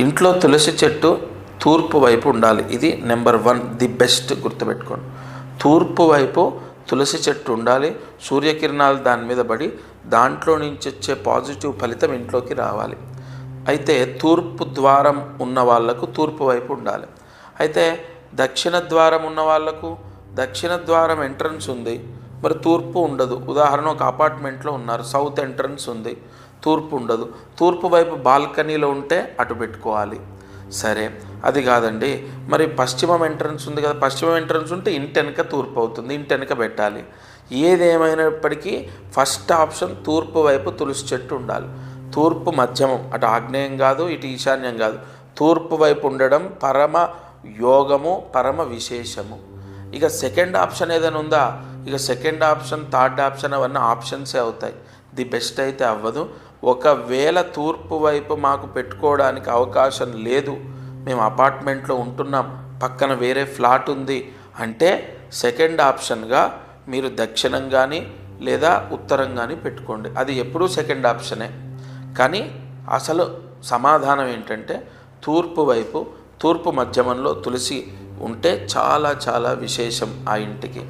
ఇంట్లో తులసి చెట్టు తూర్పు వైపు ఉండాలి. ఇది నెంబర్ 1, ది బెస్ట్. గుర్తుపెట్టుకోండి, తూర్పు వైపు తులసి చెట్టు ఉండాలి. సూర్యకిరణాలు దాని మీద పడి దాంట్లో నుంచి వచ్చే పాజిటివ్ ఫలితం ఇంట్లోకి రావాలి. అయితే తూర్పు ద్వారం ఉన్న వాళ్లకు తూర్పు వైపు ఉండాలి. అయితే దక్షిణ ద్వారం ఉన్న వాళ్లకు దక్షిణ ద్వారం ఎంట్రన్స్ ఉంది, మరి తూర్పు ఉండదు. ఉదాహరణ, ఒక అపార్ట్మెంట్లో ఉన్నారు, సౌత్ ఎంట్రన్స్ ఉంది, తూర్పు ఉండదు. తూర్పు వైపు బాల్కనీలో ఉంటే అటు పెట్టుకోవాలి. సరే, అది కాదండి, మరి పశ్చిమం ఎంట్రన్స్ ఉంది కదా, పశ్చిమం ఎంట్రన్స్ ఉంటే ఇంటి వెనక తూర్పు అవుతుంది, ఇంటి వెనక పెట్టాలి. ఏదేమైనప్పటికీ ఫస్ట్ ఆప్షన్ తూర్పు వైపు తులసి చెట్టు ఉండాలి. తూర్పు మధ్యమం, అటు ఆగ్నేయం కాదు, ఇటు ఈశాన్యం కాదు, తూర్పు వైపు ఉండడం పరమ యోగము, పరమ విశేషము. ఇక సెకండ్ ఆప్షన్ ఏదైనా ఉందా? ఇక సెకండ్ ఆప్షన్, థర్డ్ ఆప్షన్ అవన్నీ ఆప్షన్సే అవుతాయి, ది బెస్ట్ అయితే అవ్వదు. ఒకవేళ తూర్పు వైపు మాకు పెట్టుకోవడానికి అవకాశం లేదు, మేము అపార్ట్మెంట్లో ఉంటున్నాం, పక్కన వేరే ఫ్లాట్ ఉంది అంటే సెకండ్ ఆప్షన్గా మీరు దక్షిణం కానీ లేదా ఉత్తరం కానీ పెట్టుకోండి. అది ఎప్పుడూ సెకండ్ ఆప్షనే. కానీ అసలు సమాధానం ఏంటంటే తూర్పు వైపు, తూర్పు మధ్యమంలో తులసి ఉంటే చాలా చాలా విశేషం ఆ ఇంటికి.